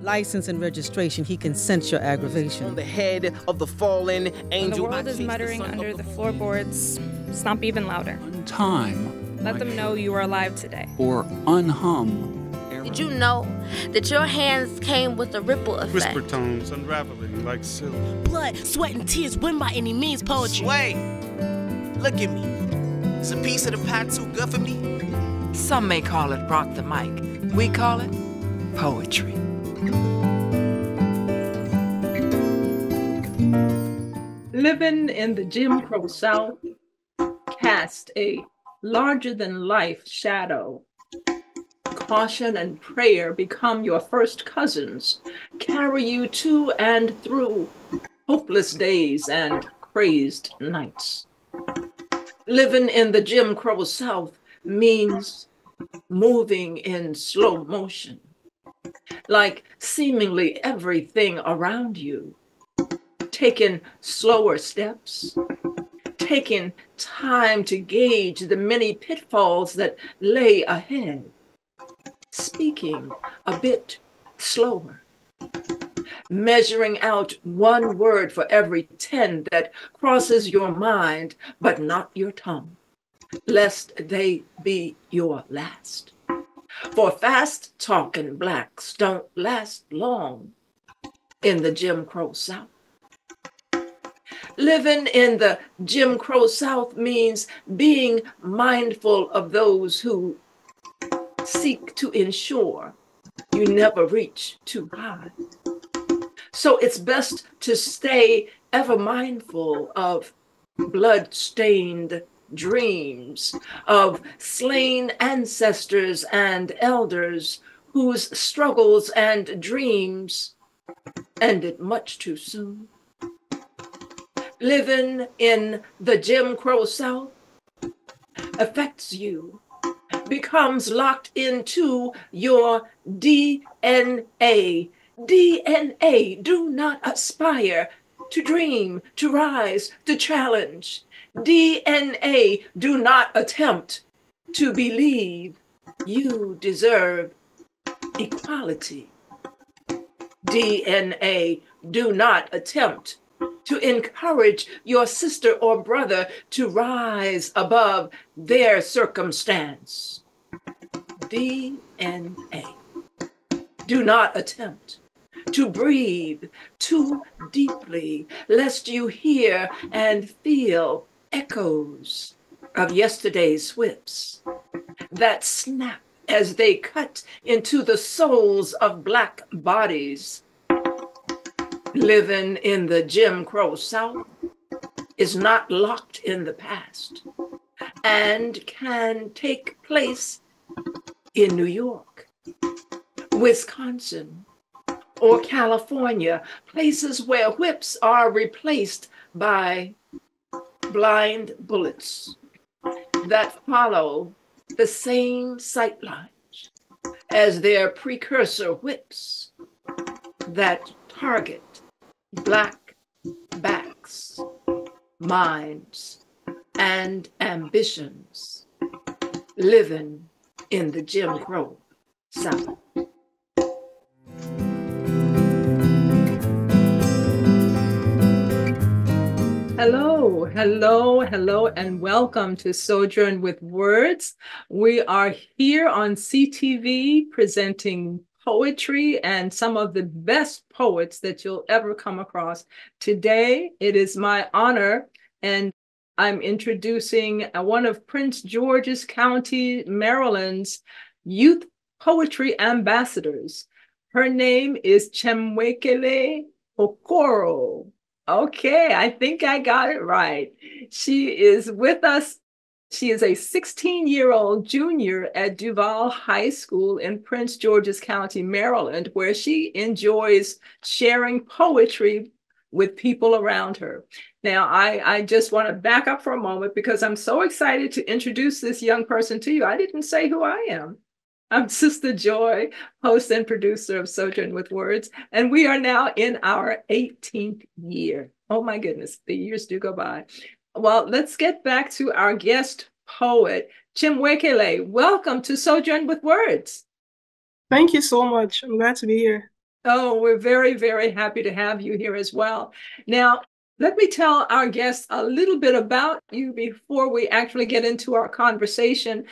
license and registration, he can sense your aggravation. On the head of the fallen angel. When the world is muttering under the floorboards, stomp even louder. Untime. Let them know you are alive today. Or unhum. Did you know that your hands came with a ripple effect? Whisper tones unraveling like silk. Blood, sweat, and tears win by any means poetry. Sway, look at me. Is a piece of the pie too good for me? Some may call it rock the mic. We call it poetry. Living in the Jim Crow South cast a larger-than-life shadow. Caution and prayer become your first cousins, carry you to and through hopeless days and crazed nights. Living in the Jim Crow South means moving in slow motion, like seemingly everything around you, taking slower steps, taking time to gauge the many pitfalls that lay ahead, speaking a bit slower, measuring out one word for every 10 that crosses your mind, but not your tongue, lest they be your last. For fast-talking blacks don't last long in the Jim Crow South. Living in the Jim Crow South means being mindful of those who seek to ensure you never reach too high. So it's best to stay ever mindful of blood-stained dreams, of slain ancestors and elders whose struggles and dreams ended much too soon. Living in the Jim Crow South affects you, becomes locked into your DNA. DNA, do not aspire to dream, to rise, to challenge. DNA, do not attempt to believe you deserve equality. DNA, do not attempt to encourage your sister or brother to rise above their circumstance. DNA, do not attempt to breathe too deeply, lest you hear and feel echoes of yesterday's whips that snap as they cut into the souls of Black bodies. Living in the Jim Crow South is not locked in the past and can take place in New York, Wisconsin, or California, places where whips are replaced by blind bullets that follow the same sight lines as their precursor whips that target Black backs, minds, and ambitions living in the Jim Crow South. Hello, hello, hello, and welcome to Sojourn with Words. We are here on CTV presenting poetry and some of the best poets that you'll ever come across. Today, it is my honor, and I'm introducing one of Prince George's County, Maryland's youth poetry ambassadors. Her name is Chimwekele Okoro. Okay, I think I got it right. She is with us. She is a 16-year-old junior at Duval High School in Prince George's County, Maryland, where she enjoys sharing poetry with people around her. Now, I just want to back up for a moment because I'm so excited to introduce this young person to you. I didn't say who I am. I'm Sistah Joy, host and producer of Sojourn with Words, and we are now in our 18th year. Oh my goodness, the years do go by. Well, let's get back to our guest poet, Chimwekele. Welcome to Sojourn with Words. Thank you so much. I'm glad to be here. Oh, we're very, very happy to have you here as well. Now, let me tell our guests a little bit about you before we actually get into our conversation.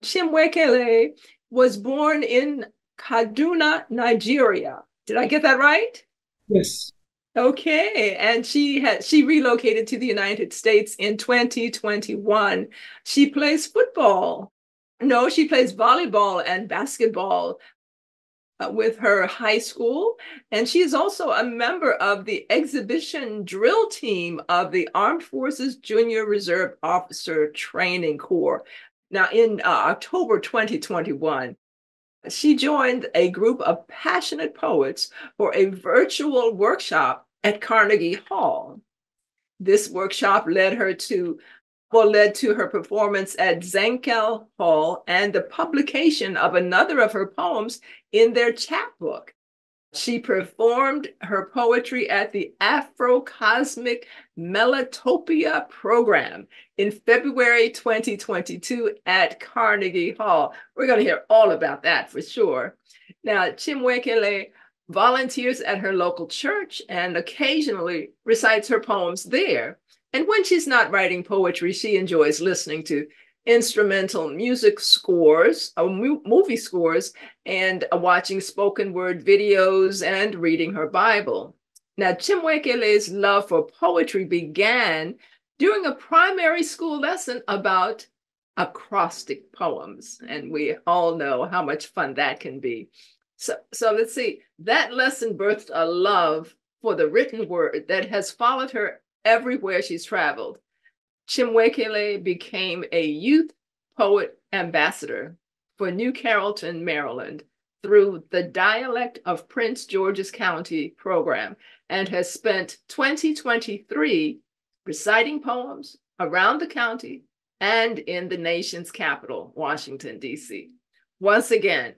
Chimwekele was born in Kaduna, Nigeria. Did I get that right? Yes. Okay, and she relocated to the United States in 2021. She plays football. No, she plays volleyball and basketball with her high school, and she is also a member of the exhibition drill team of the Armed Forces Junior Reserve Officer Training Corps. Now, in October 2021, she joined a group of passionate poets for a virtual workshop at Carnegie Hall. This workshop led to her performance at Zenkel Hall and the publication of another of her poems in their chapbook. She performed her poetry at the Afro-Cosmic Melotopia program in February 2022 at Carnegie Hall. We're going to hear all about that for sure. Now, Chimwekele volunteers at her local church and occasionally recites her poems there. And when she's not writing poetry, she enjoys listening to instrumental music scores, movie scores, and watching spoken word videos and reading her Bible. Now, Chimwekele's love for poetry began during a primary school lesson about acrostic poems, and we all know how much fun that can be. So let's see, that lesson birthed a love for the written word that has followed her everywhere she's traveled. Chimwekele became a youth poet ambassador for New Carrollton, Maryland, through the Dialect of Prince George's County program, and has spent 2023 reciting poems around the county and in the nation's capital, Washington, D.C. Once again,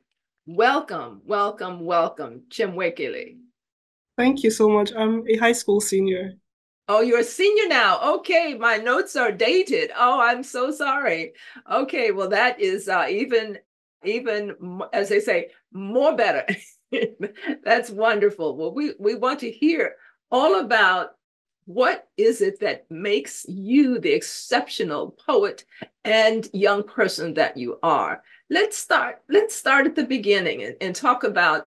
welcome, welcome, welcome, Chimwekele. Thank you so much. I'm a high school senior. Oh, you're a senior now. Okay, my notes are dated. Oh, I'm so sorry. Okay, well, that is even, as they say, more better. That's wonderful. Well, we want to hear all about what is it that makes you the exceptional poet and young person that you are. Let's start at the beginning and talk about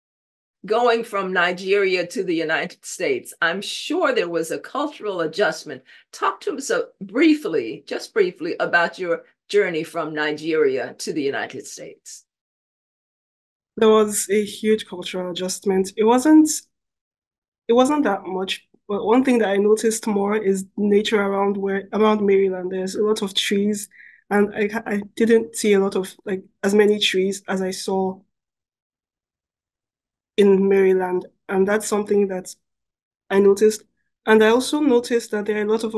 going from Nigeria to the United States. I'm sure there was a cultural adjustment. Talk to us briefly, just briefly, about your journey from Nigeria to the United States. There was a huge cultural adjustment. It wasn't that much, but one thing that I noticed more is nature around Maryland. There's a lot of trees, and I didn't see a lot of as many trees as I saw in Maryland, and that's something that I noticed. And I also noticed that there are a lot of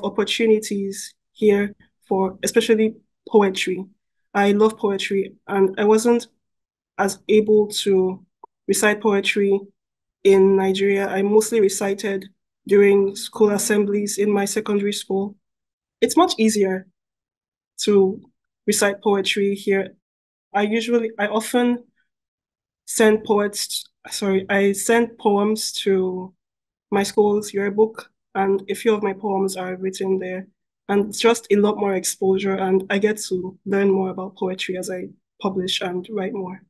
opportunities here for especially poetry. I love poetry, and I wasn't as able to recite poetry in Nigeria. I mostly recited during school assemblies in my secondary school. It's much easier to recite poetry here. I often I send poems to my school's yearbook, and a few of my poems are written there. And it's just a lot more exposure, and I get to learn more about poetry as I publish and write more.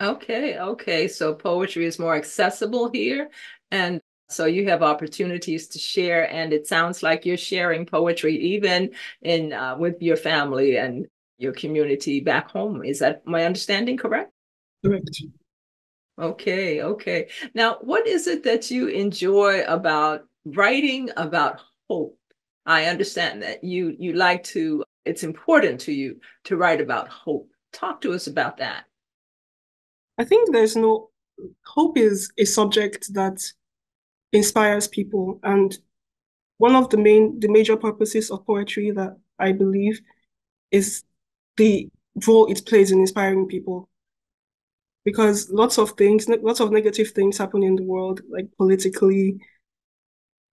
Okay. So poetry is more accessible here, and so you have opportunities to share, and it sounds like you're sharing poetry even in with your family and your community back home. Is that my understanding correct? Correct. Okay. Now, what is it that you enjoy about writing about hope? I understand that you like to, it's important to you to write about hope. Talk to us about that. I think hope is a subject that inspires people. And one of the major purposes of poetry that I believe is the role it plays in inspiring people. Because lots of negative things happen in the world, like politically,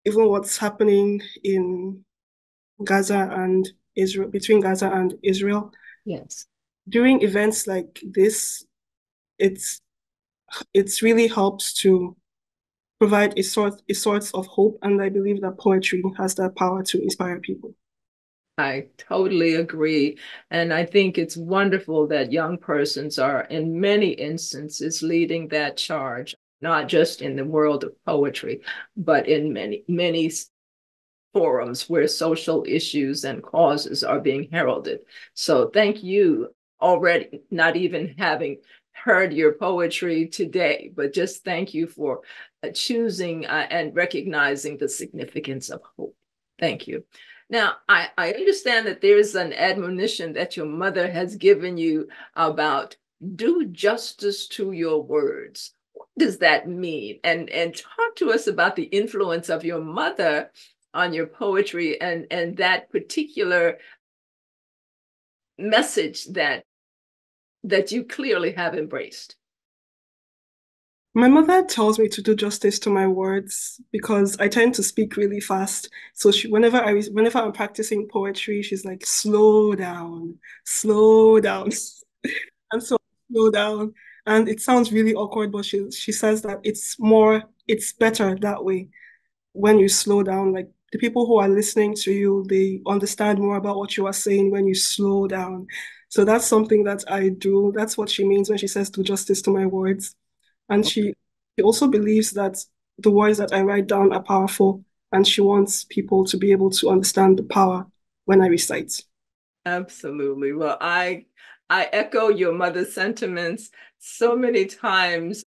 even what's happening in Gaza and Israel, between Gaza and Israel. Yes. During events like this, it's it really helps to provide a sort of hope, and I believe that poetry has that power to inspire people. I totally agree. And I think it's wonderful that young persons are, in many instances, leading that charge, not just in the world of poetry, but in many forums where social issues and causes are being heralded. So thank you already, not even having heard your poetry today, but just thank you for choosing and recognizing the significance of hope. Thank you. Now, I understand that there's an admonition that your mother has given you about do justice to your words. What does that mean? And talk to us about the influence of your mother on your poetry and that particular message that you clearly have embraced. My mother tells me to do justice to my words because I tend to speak really fast. So whenever I'm practicing poetry, she's like, slow down, slow down. And so I slow down. And it sounds really awkward, but she says that it's better that way when you slow down. Like the people who are listening to you, they understand more about what you are saying when you slow down. So that's something that I do. That's what she means when she says do justice to my words. And she also believes that the words that I write down are powerful, and she wants people to be able to understand the power when I recite. Absolutely. Well, I echo your mother's sentiments so many times.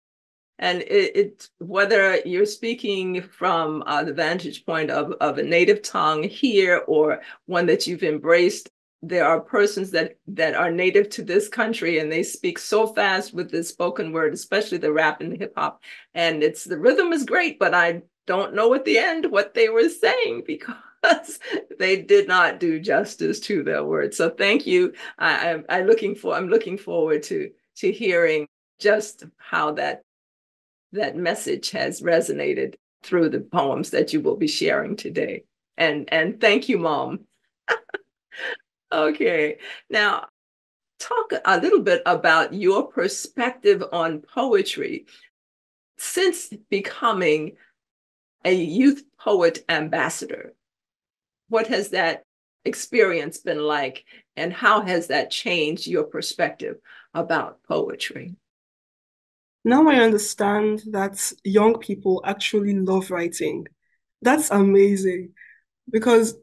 And it whether you're speaking from the vantage point of a native tongue here or one that you've embraced, there are persons that are native to this country and they speak so fast with the spoken word, especially the rap and the hip hop. And the rhythm is great, but I don't know at the end what they were saying because they did not do justice to their words. So thank you. I'm looking forward to hearing just how that message has resonated through the poems that you will be sharing today. And thank you, Mom. Okay, now talk a little bit about your perspective on poetry since becoming a youth poet ambassador. What has that experience been like, and how has that changed your perspective about poetry? Now I understand that young people actually love writing. That's amazing because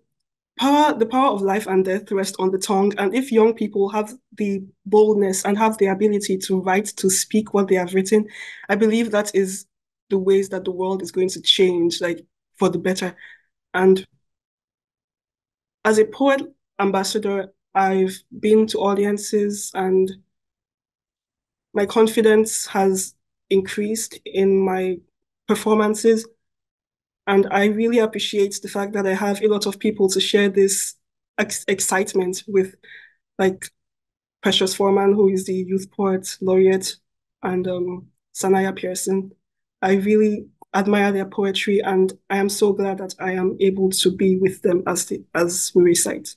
the power of life and death rests on the tongue. And if young people have the boldness and have the ability to write, to speak what they have written, I believe that is the ways that the world is going to change, like for the better. And as a poet ambassador, I've been to audiences and my confidence has increased in my performances. And I really appreciate the fact that I have a lot of people to share this excitement with, like Precious Foreman, who is the Youth Poet Laureate, and Sanaya Pearson. I really admire their poetry, and I am so glad that I am able to be with them as we recite.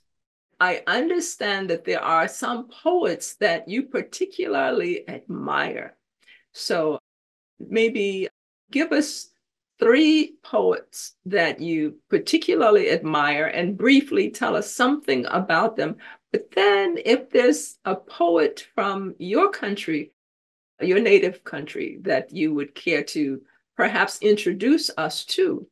I understand that there are some poets that you particularly admire. So maybe give us 3 poets that you particularly admire and briefly tell us something about them. But then if there's a poet from your country, your native country, that you would care to perhaps introduce us to,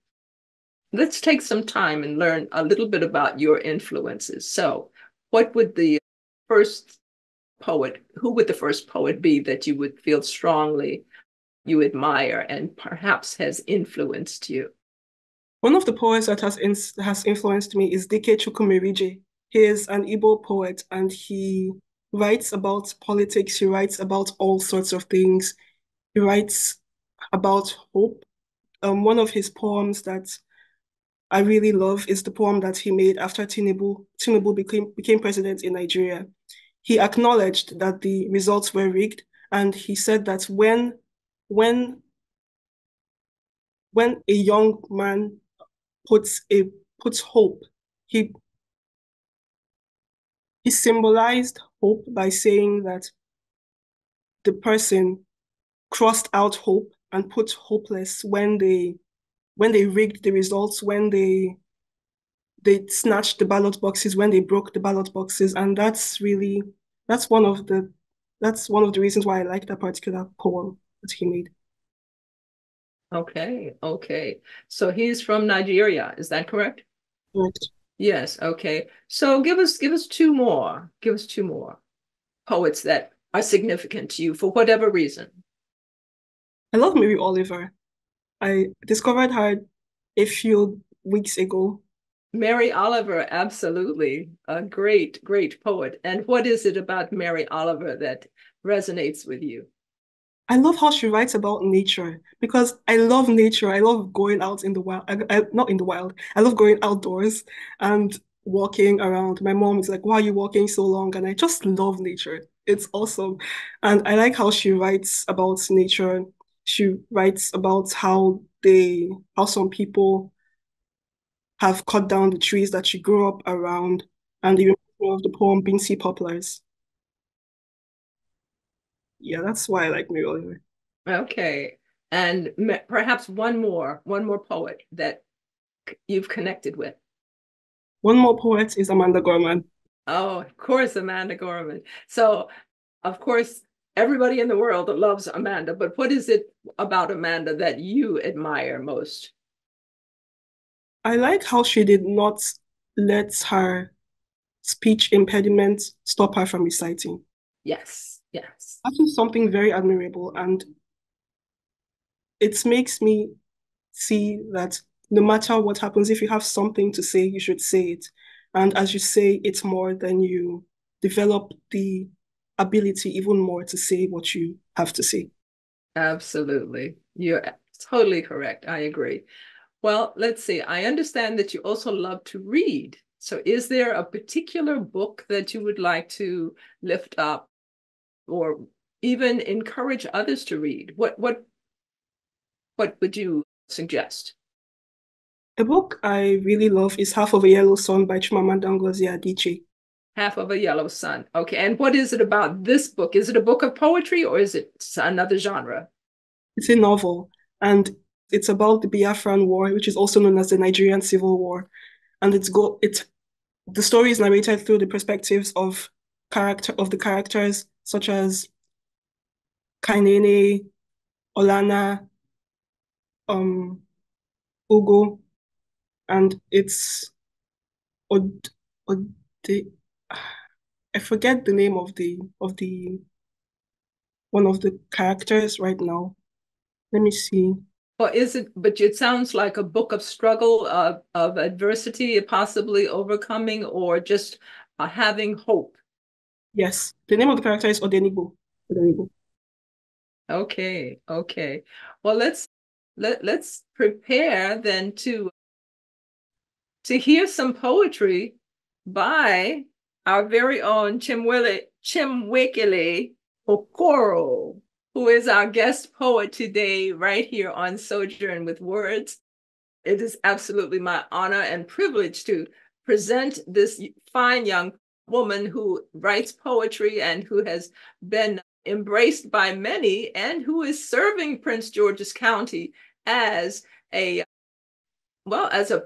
let's take some time and learn a little bit about your influences. So what would the first poet, who would the first poet be that you would feel strongly you admire and perhaps has influenced you? One of the poets that has influenced me is Dike Chukwumerije. He is an Igbo poet and he writes about politics. He writes about all sorts of things. He writes about hope. One of his poems that I really love is the poem that he made after Tinubu became president in Nigeria. He acknowledged that the results were rigged, and he said that when a young man puts hope, he symbolized hope by saying that the person crossed out hope and put hopeless when they rigged the results, when they snatched the ballot boxes, when they broke the ballot boxes. And that's one of the reasons why I like that particular poem that he made. Okay, okay. So he's from Nigeria, is that correct? Correct. Yes, okay. So give us two more. Give us two more poets that are significant to you for whatever reason. I love Mary Oliver. I discovered her a few weeks ago. Mary Oliver, absolutely. A great, great poet. And what is it about Mary Oliver that resonates with you? I love how she writes about nature because I love nature. I love going out in the wild. Not in the wild. I love going outdoors and walking around. My mom is like, "Why are you walking so long?" And I just love nature. It's awesome. And I like how she writes about nature. She writes about how some people have cut down the trees that she grew up around. And the of the poem Beansy Poplars. Yeah, that's why I like Mary Oliver. Okay. And perhaps one more poet that you've connected with. One more poet is Amanda Gorman. Oh, of course, Amanda Gorman. So, of course, everybody in the world loves Amanda, but what is it about Amanda that you admire most? I like how she did not let her speech impediment stop her from reciting. Yes, yes. That is something very admirable, and it makes me see that no matter what happens, if you have something to say, you should say it. And as you say it more, then you develop the ability even more to say what you have to say. Absolutely. You're totally correct. I agree. Well, let's see. I understand that you also love to read. So is there a particular book that you would like to lift up or even encourage others to read? What would you suggest? A book I really love is Half of a Yellow Sun by Chimamanda Ngozi Adichie. Half of a Yellow Sun. Okay. And what is it about this book? Is it a book of poetry or is it another genre? It's a novel, and it's about the Biafran War, which is also known as the Nigerian Civil War. And the story is narrated through the perspectives of the characters such as Kainene, Olana, Ugo, and it's Od, I forget the name of the one of the characters right now. Let me see. Or is it, but it sounds like a book of struggle, of adversity, possibly overcoming, or just having hope. Yes, the name of the character is Odenigbo. Okay, okay. Well, let's prepare then to hear some poetry by our very own Chimwekele Okoro, who is our guest poet today, right here on Sojourn with Words. It is absolutely my honor and privilege to present this fine young woman who writes poetry and who has been embraced by many and who is serving Prince George's County as a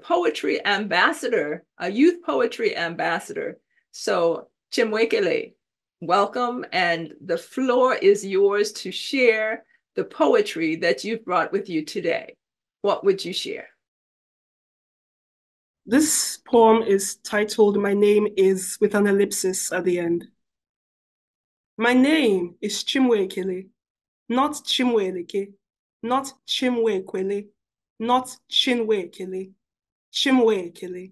poetry ambassador, a youth poetry ambassador. So Chimwekele, welcome, and the floor is yours to share the poetry that you've brought with you today. What would you share? This poem is titled My Name Is with an ellipsis at the end. My name is Chimwekele, not Chimweleke, not Chimwekwele, not Chinwekele, Chimwekele.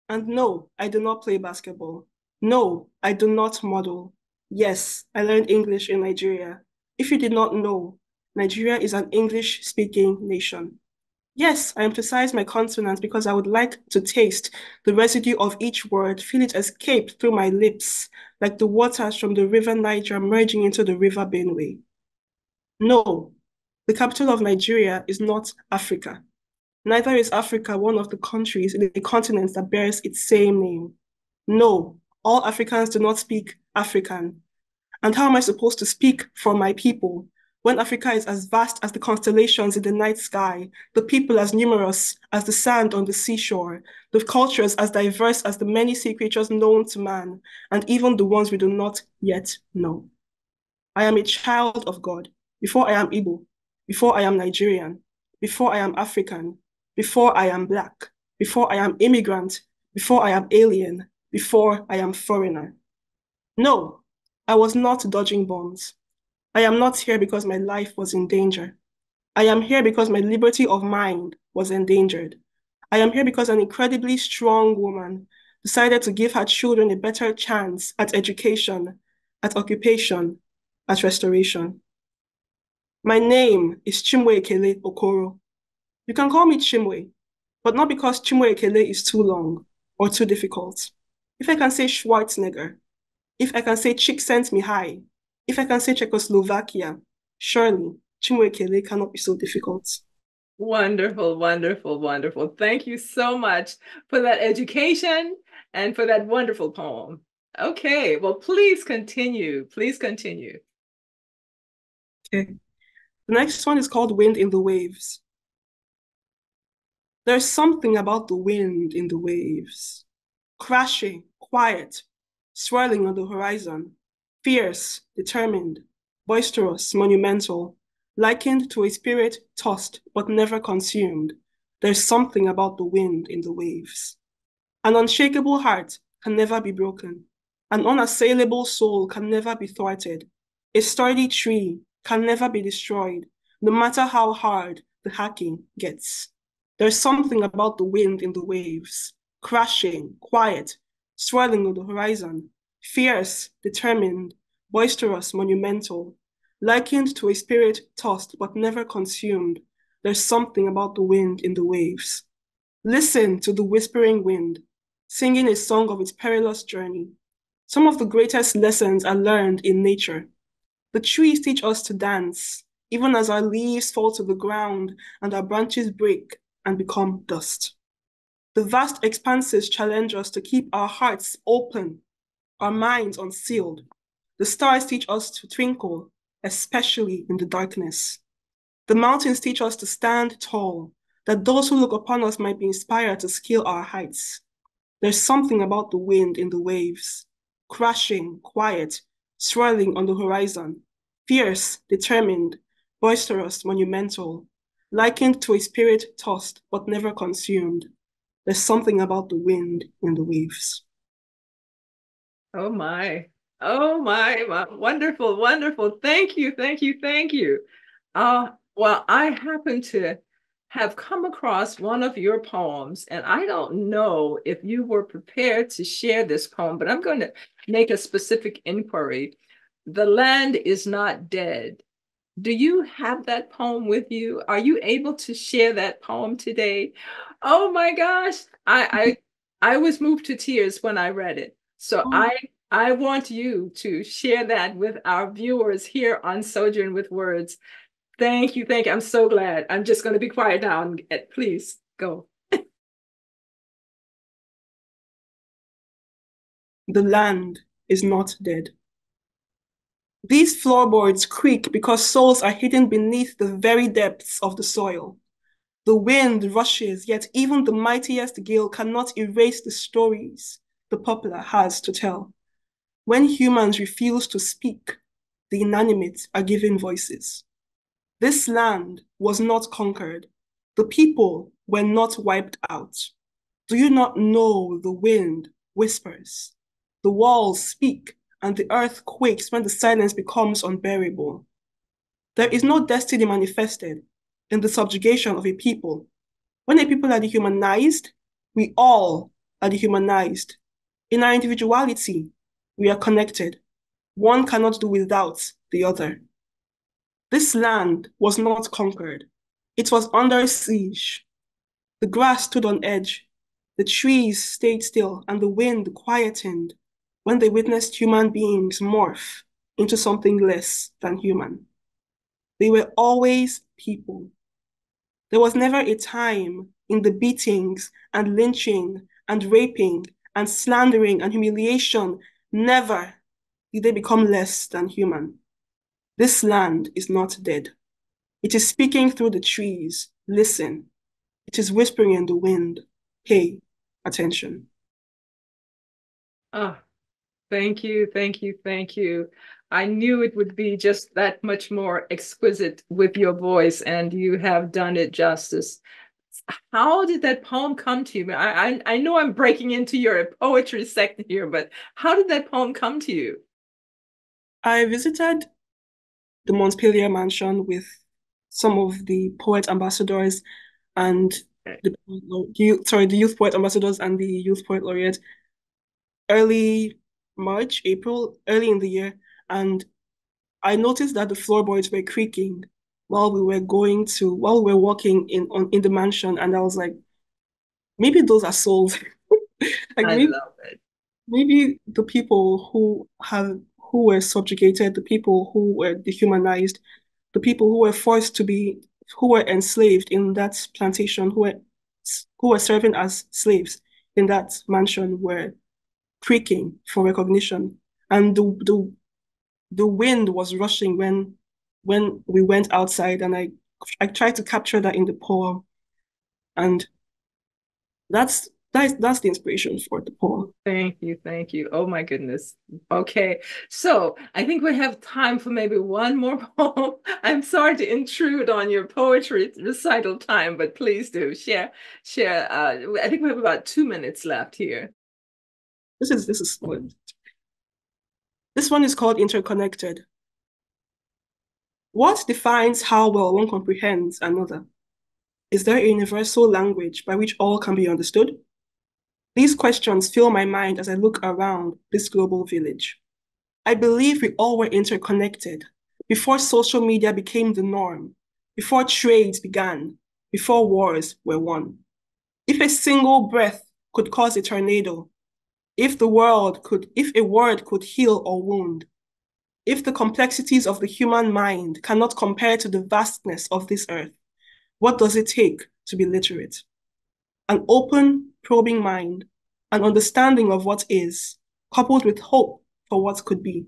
And no, I do not play basketball. No, I do not model. Yes, I learned English in Nigeria. If you did not know, Nigeria is an English-speaking nation. Yes, I emphasize my consonants because I would like to taste the residue of each word, feel it escape through my lips, like the waters from the river Niger merging into the river Benue. No, the capital of Nigeria is not Africa. Neither is Africa one of the countries in the continent that bears its same name. No, all Africans do not speak African. And how am I supposed to speak for my people when Africa is as vast as the constellations in the night sky, the people as numerous as the sand on the seashore, the cultures as diverse as the many sea creatures known to man, and even the ones we do not yet know. I am a child of God before I am Igbo, before I am Nigerian, before I am African, before I am Black, before I am immigrant, before I am alien, before I am foreigner. No, I was not dodging bombs. I am not here because my life was in danger. I am here because my liberty of mind was endangered. I am here because an incredibly strong woman decided to give her children a better chance at education, at occupation, at restoration. My name is Chimwekele Okoro. You can call me Chimwe, but not because Chimwekele is too long or too difficult. If I can say Schwarzenegger, if I can say Chick sent me high, if I can say Czechoslovakia, surely Chimwekele cannot be so difficult. Wonderful, wonderful, wonderful. Thank you so much for that education and for that wonderful poem. Okay, well, please continue. Please continue. Okay. The next one is called Wind in the Waves. There's something about the wind in the waves. Crashing, quiet, swirling on the horizon, fierce, determined, boisterous, monumental, likened to a spirit tossed but never consumed. There's something about the wind in the waves. An unshakable heart can never be broken. An unassailable soul can never be thwarted. A sturdy tree can never be destroyed, no matter how hard the hacking gets. There's something about the wind in the waves, crashing, quiet, swirling on the horizon, fierce, determined, boisterous, monumental, likened to a spirit tossed but never consumed. There's something about the wind in the waves. Listen to the whispering wind, singing a song of its perilous journey. Some of the greatest lessons are learned in nature. The trees teach us to dance, even as our leaves fall to the ground and our branches break and become dust. The vast expanses challenge us to keep our hearts open, our minds unsealed. The stars teach us to twinkle, especially in the darkness. The mountains teach us to stand tall, that those who look upon us might be inspired to scale our heights. There's something about the wind in the waves, crashing, quiet, swirling on the horizon, fierce, determined, boisterous, monumental, likened to a spirit tossed but never consumed. There's something about the wind in the waves. Oh my. Oh my. Wonderful, wonderful. Thank you, thank you, thank you. Well, I happen to have come across one of your poems, and I don't know if you were prepared to share this poem, but I'm going to make a specific inquiry. The Land is Not Dead. Do you have that poem with you? Are you able to share that poem today? Oh my gosh, I was moved to tears when I read it. So I want you to share that with our viewers here on Sojourn with Words. Thank you, thank you. I'm so glad. I'm just going to be quiet now and please go. The land is not dead. These floorboards creak because souls are hidden beneath the very depths of the soil. The wind rushes, yet even the mightiest gale cannot erase the stories the poplar has to tell. When humans refuse to speak, the inanimate are given voices. This land was not conquered. The people were not wiped out. Do you not know the wind whispers? The walls speak, and the earth quakes when the silence becomes unbearable. There is no destiny manifested in the subjugation of a people. When a people are dehumanized, we all are dehumanized. In our individuality, we are connected. One cannot do without the other. This land was not conquered. It was under siege. The grass stood on edge. The trees stayed still, and the wind quietened when they witnessed human beings morph into something less than human. They were always people. There was never a time in the beatings and lynching and raping and slandering and humiliation, never did they become less than human. This land is not dead. It is speaking through the trees. Listen. It is whispering in the wind. Pay attention. Oh, thank you, thank you, thank you. I knew it would be just that much more exquisite with your voice, and you have done it justice. How did that poem come to you? I know I'm breaking into your poetry section here, but how did that poem come to you? I visited the Montpelier mansion with some of the poet ambassadors and the youth poet ambassadors and the youth poet laureate early March, April, early in the year, and I noticed that the floorboards were creaking while we were walking in the mansion, and I was like, maybe those are souls. Like I love it. Maybe the people who were subjugated, the people who were dehumanized, the people who were enslaved in that plantation, who were serving as slaves in that mansion were creaking for recognition. And the wind was rushing when we went outside, and I tried to capture that in the poem. And that's the inspiration for the poem. Thank you, thank you. Oh my goodness. Okay, so I think we have time for maybe one more poem. I'm sorry to intrude on your poetry recital time, but please do share. I think we have about 2 minutes left here. This is good. This one is called Interconnected. What defines how well one comprehends another? Is there a universal language by which all can be understood? These questions fill my mind as I look around this global village. I believe we all were interconnected before social media became the norm, before trades began, before wars were won. If a single breath could cause a tornado, if a word could heal or wound, if the complexities of the human mind cannot compare to the vastness of this earth, what does it take to be literate? An open, probing mind, an understanding of what is, coupled with hope for what could be,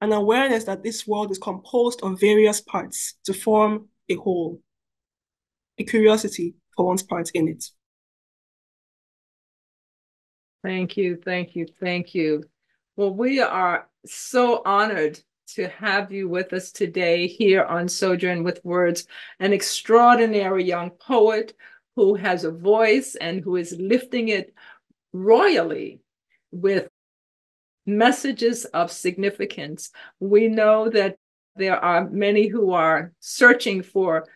an awareness that this world is composed of various parts to form a whole, a curiosity for one's part in it. Thank you, thank you, thank you. Well, we are so honored to have you with us today here on Sojourn with Words, an extraordinary young poet who has a voice and who is lifting it royally with messages of significance. We know that there are many who are searching for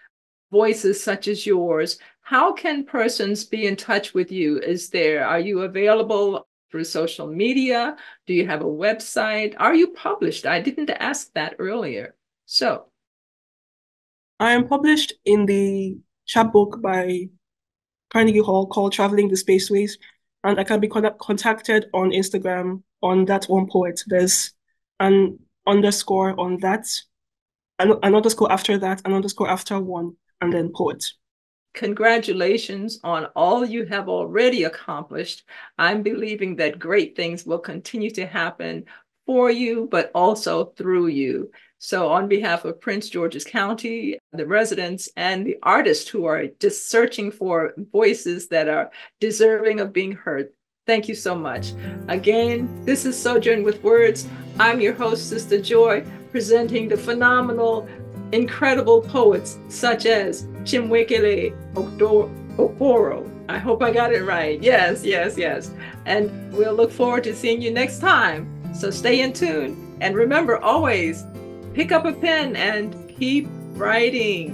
voices such as yours. How can persons be in touch with you? Are you available through social media? Do you have a website? Are you published? I didn't ask that earlier. So I am published in the chapbook by Carnegie Hall called Traveling the Spaceways, and I can be contacted on Instagram on that one poet. There's an underscore on that, an underscore after that, an underscore after one, and then poet. Congratulations on all you have already accomplished. I'm believing that great things will continue to happen for you, but also through you. So on behalf of Prince George's County, the residents and the artists who are just searching for voices that are deserving of being heard, thank you so much. Again, this is Sojourn with Words. I'm your host, Sistah Joy, presenting the phenomenal, incredible poets such as Chimwekele Okoro. I hope I got it right. Yes. And we'll look forward to seeing you next time. So stay in tune. And remember, always pick up a pen and keep writing.